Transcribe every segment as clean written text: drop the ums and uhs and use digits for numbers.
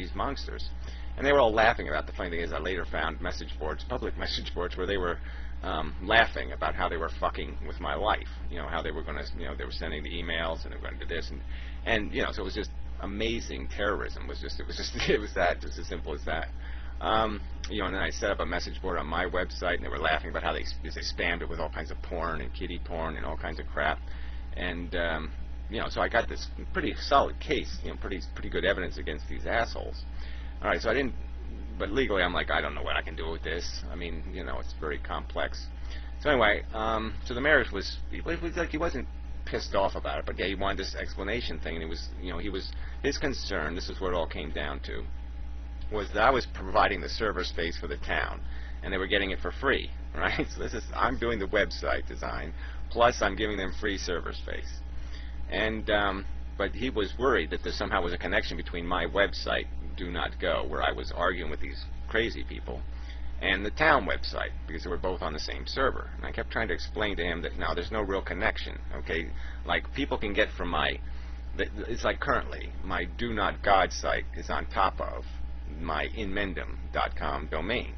these monsters. And they were all laughing about it. The funny thing is I later found message boards, public message boards, where they were laughing about how they were fucking with my life. You know, how they were going to, you know, they were sending the emails and they were going to do this. And you know, so it was just amazing. Terrorism was just, it was that, just as simple as that. You know, and then I set up a message board on my website, and they were laughing about how they spammed it with all kinds of porn and kiddie porn and all kinds of crap. And you know, so I got this pretty solid case, you know, pretty good evidence against these assholes. All right, so I didn't, but legally I'm like, I don't know what I can do with this. I mean, you know, it's very complex. So anyway, so the mayor was like, he wasn't pissed off about it, but yeah, he wanted this explanation thing, and his concern, this is what it all came down to, was that I was providing the server space for the town, and they were getting it for free, right? So I'm doing the website design, plus I'm giving them free server space. And but he was worried that there somehow was a connection between my website, Do Not Go, where I was arguing with these crazy people, and the town website, because they were both on the same server. And I kept trying to explain to him that, no, there's no real connection, okay? Like, people can get from it's like currently, my Do Not God site is on top of my inmendum.com domain.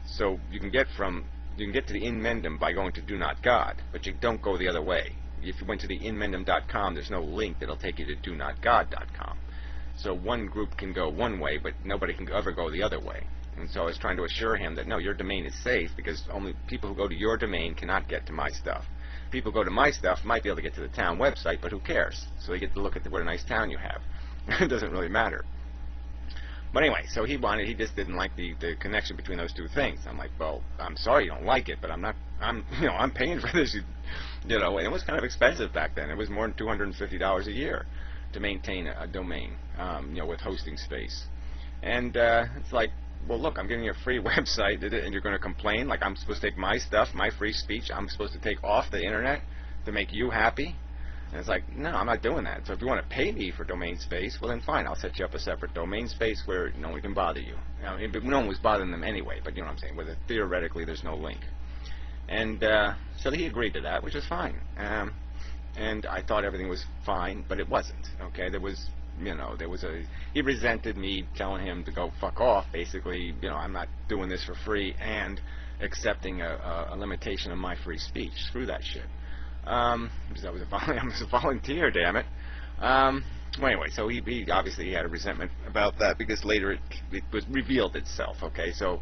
So you can get to the inmendum by going to Do Not God, but you don't go the other way. If you went to the inmendum.com, there's no link that'll take you to donotgod.com. So one group can go one way, but nobody can ever go the other way. And so I was trying to assure him that, no, your domain is safe, because only people who go to your domain cannot get to my stuff. People who go to my stuff might be able to get to the town website, but who cares? So they get to look at what a nice town you have. It doesn't really matter. But anyway, so he just didn't like the connection between those two things. I'm like, well, I'm sorry you don't like it, but I'm paying for this, you know, and it was kind of expensive back then. It was more than $250 a year to maintain a domain, you know, with hosting space. And it's like, well, look, I'm giving you a free website, and you're going to complain like I'm supposed to take my stuff, my free speech, I'm supposed to take off the internet to make you happy? And it's like, no, I'm not doing that. So if you want to pay me for domain space, well then fine, I'll set you up a separate domain space where no one can bother you. No one was bothering them anyway, but you know what I'm saying, where theoretically there's no link. And so he agreed to that, which is fine. And I thought everything was fine, but it wasn't. Okay, he resented me telling him to go fuck off. Basically, you know, I'm not doing this for free and accepting a limitation of my free speech. Screw that shit. Because I was a volunteer, damn it. Well, anyway, so he obviously had a resentment about that, because later it was revealed itself. Okay, so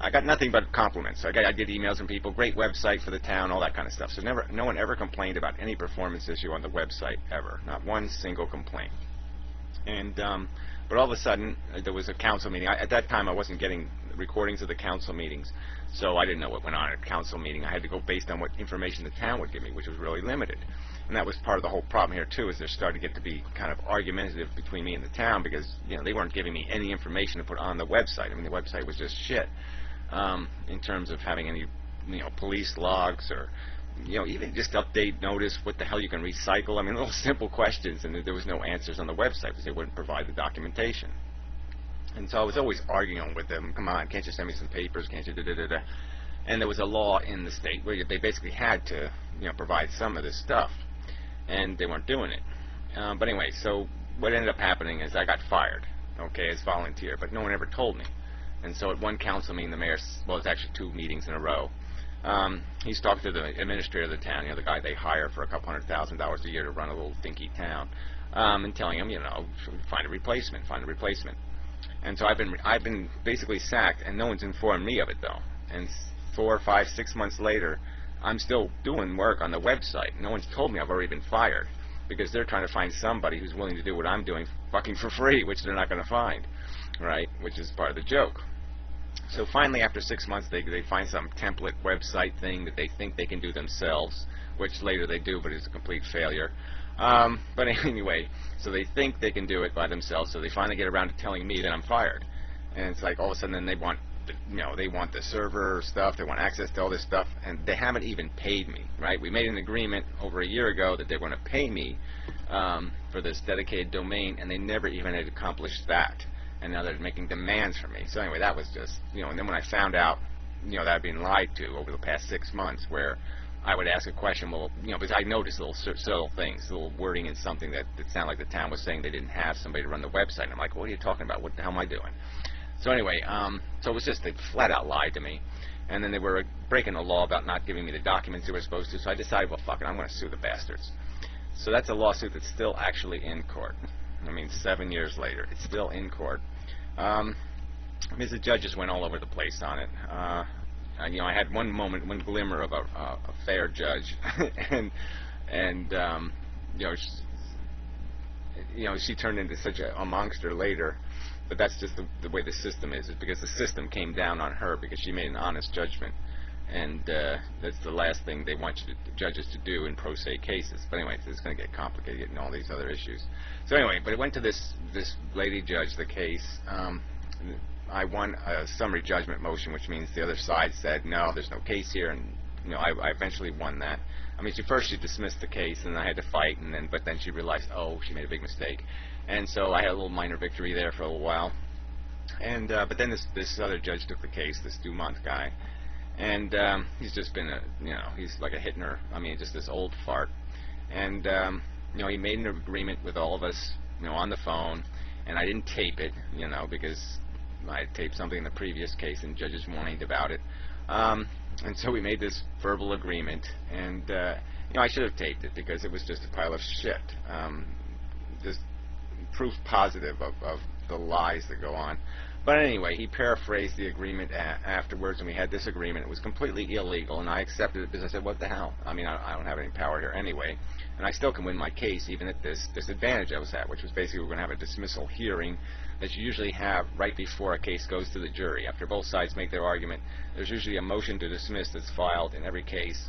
I got nothing but compliments. I did emails from people, great website for the town, all that kind of stuff. So no one ever complained about any performance issue on the website ever, not one single complaint. And but all of a sudden there was a council meeting. At that time I wasn't getting recordings of the council meetings, so I didn't know what went on at a council meeting. I had to go based on what information the town would give me, which was really limited. And that was part of the whole problem here too, is there started to get to be kind of argumentative between me and the town, because you know they weren't giving me any information to put on the website. I mean, the website was just shit in terms of having any, you know, police logs, or you know, even just update notice what the hell you can recycle. I mean, little simple questions, and there was no answers on the website because they wouldn't provide the documentation. And so I was always arguing with them, come on, can't you send me some papers, can't you da-da-da-da. And there was a law in the state where they basically had to, you know, provide some of this stuff, and they weren't doing it. But anyway, so what ended up happening is I got fired, okay, as volunteer, but no one ever told me. And so at one council meeting, the mayor, well, it was actually 2 meetings in a row, he's talking to the administrator of the town, you know, the guy they hire for a couple $100,000 a year to run a little dinky town, and telling him, you know, find a replacement. And so I've been basically sacked, and no one's informed me of it though. And 4, 5, 6 months later, I'm still doing work on the website. No one's told me I've already been fired, because they're trying to find somebody who's willing to do what I'm doing fucking for free, which they're not going to find, right? Which is part of the joke. So finally, after 6 months, they find some template website thing that they think they can do themselves, which later they do, but it's a complete failure. But anyway, so they think they can do it by themselves, so they finally get around to telling me that I'm fired. And it's like all of a sudden then they want, you know, they want the server stuff, they want access to all this stuff, and they haven't even paid me, right? We made an agreement over a year ago that they were going to pay me for this dedicated domain, and they never even had accomplished that. And now they're making demands from me. So anyway, that was just, you know, and then when I found out, you know, that I'd been lied to over the past 6 months, where I would ask a question, well, because I noticed little subtle things, little wording in something that sounded like the town was saying they didn't have somebody to run the website. And I'm like, what are you talking about? What the hell am I doing? So anyway, so it was just, they flat out lied to me. And then they were breaking the law about not giving me the documents they were supposed to. So I decided, well, fuck it, I'm going to sue the bastards. So that's a lawsuit that's still actually in court. I mean, 7 years later, it's still in court. Because the judges went all over the place on it. I had one moment, one glimmer of a fair judge, and she turned into such a monster later. But that's just the way the system is because the system came down on her because she made an honest judgment, and that's the last thing they want judges to do in pro se cases. But anyway, it's going to get complicated getting all these other issues. So anyway, but it went to this lady judge, the case. I won a summary judgment motion, which means the other side said, no, there's no case here, and I eventually won that. I mean, she dismissed the case, and I had to fight, but then she realized, oh, she made a big mistake, and so I had a little minor victory there for a little while, and but then this other judge took the case, this Dumont guy, and he's just been he's like a Hitler. I mean, just this old fart, and he made an agreement with all of us, on the phone, and I didn't tape it, because I taped something in the previous case and judges whined about it. And so we made this verbal agreement, and I should have taped it because it was just a pile of shit. Just proof positive of the lies that go on. But anyway, he paraphrased the agreement afterwards, and we had this agreement. It was completely illegal, and I accepted it because I said, what the hell? I mean, I don't have any power here anyway, and I still can win my case even at this disadvantage I was at, which was basically we're going to have a dismissal hearing that you usually have right before a case goes to the jury. After both sides make their argument, there's usually a motion to dismiss that's filed in every case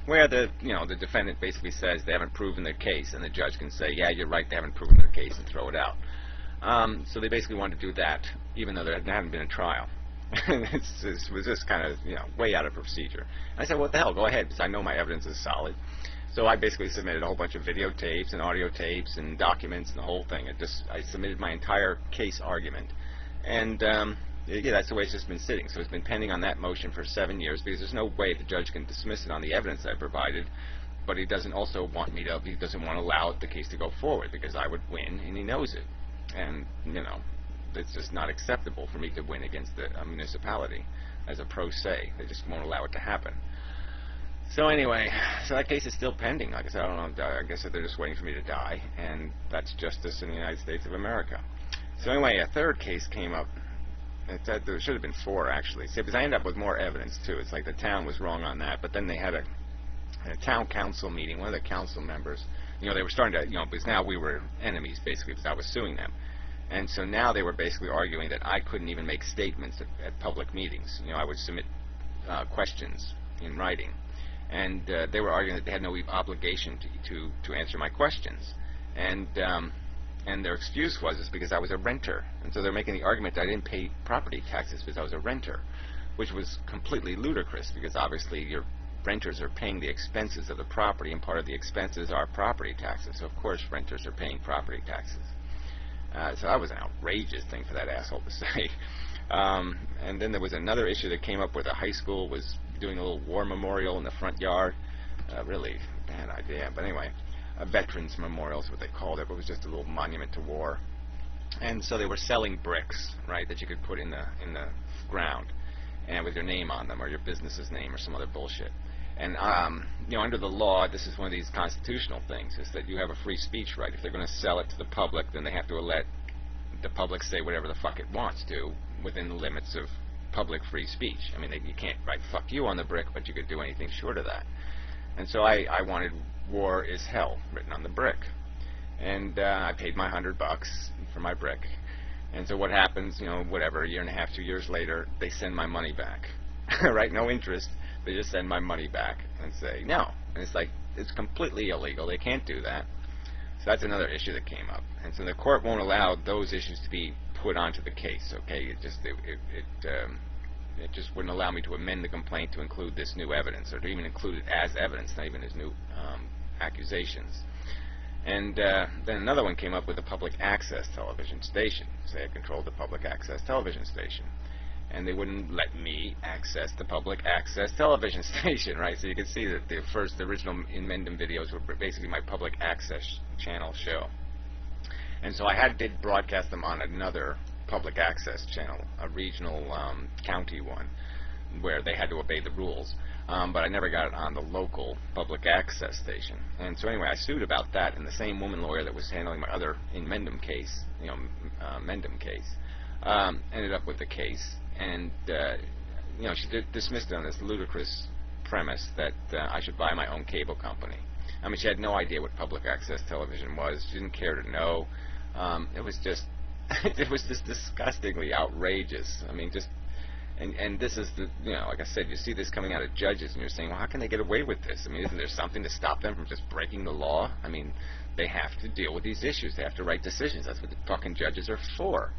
where the defendant basically says they haven't proven their case, and the judge can say, yeah, you're right, they haven't proven their case, and throw it out. So they basically wanted to do that, even though there hadn't been a trial. It was just kind of, way out of procedure. And I said, what the hell, go ahead, because I know my evidence is solid. So I basically submitted a whole bunch of videotapes and audio tapes and documents and the whole thing. I submitted my entire case argument. And, yeah, that's the way it's just been sitting. So it's been pending on that motion for 7 years because there's no way the judge can dismiss it on the evidence I provided. But he doesn't also want he doesn't want to allow the case to go forward because I would win, and he knows it. And, it's just not acceptable for me to win against a municipality as a pro se. They just won't allow it to happen. So anyway, so that case is still pending. Like I said, I don't know, I guess they're just waiting for me to die, and that's justice in the United States of America. So anyway, a third case came up. There should have been 4, actually. See, because I ended up with more evidence, too. It's like the town was wrong on that, but then they had a town council meeting. One of the council members, they were starting to, because now we were enemies, basically, because I was suing them. And so now they were basically arguing that I couldn't even make statements at public meetings. I would submit questions in writing. And they were arguing that they had no obligation to answer my questions. And their excuse was because I was a renter. And so they're making the argument that I didn't pay property taxes because I was a renter, which was completely ludicrous because obviously your renters are paying the expenses of the property, and part of the expenses are property taxes. So of course renters are paying property taxes. So that was an outrageous thing for that asshole to say. And then there was another issue that came up where the high school was doing a little war memorial in the front yard. Really bad idea. But anyway, a veterans memorial is what they called it. But it was just a little monument to war. And so they were selling bricks, right, that you could put in the ground, and with your name on them or your business's name or some other bullshit. And, under the law, this is one of these constitutional things, is that you have a free speech right. If they're going to sell it to the public, then they have to let the public say whatever the fuck it wants to within the limits of public free speech. I mean, you can't write fuck you on the brick, but you could do anything short of that. And so I wanted war is hell written on the brick. And I paid my $100 for my brick. And so what happens, whatever, a year and a half, 2 years later, they send my money back. Right? No interest. They just send my money back and say no. And it's like, it's completely illegal. They can't do that. So that's another issue that came up. And so the court won't allow those issues to be put onto the case, okay? It just wouldn't allow me to amend the complaint to include this new evidence, or to even include it as evidence, not even as new accusations. And then another one came up with a public access television station. Say I controlled the public access television station. and they wouldn't let me access the public access television station, right? So you can see that the original Inmendum videos were basically my public access channel show. And so I did broadcast them on another public access channel, a regional county one, where they had to obey the rules. But I never got it on the local public access station. And so anyway, I sued about that, and the same woman lawyer that was handling my other Inmendum case, Mendham case, ended up with the case, and she dismissed it on this ludicrous premise that I should buy my own cable company. I mean, she had no idea what public access television was. She didn't care to know. It was just disgustingly outrageous. I mean, and this is like I said, you see this coming out of judges, and you're saying, well, how can they get away with this? I mean, isn't there something to stop them from just breaking the law? I mean, they have to deal with these issues. They have to write decisions. That's what the fucking judges are for.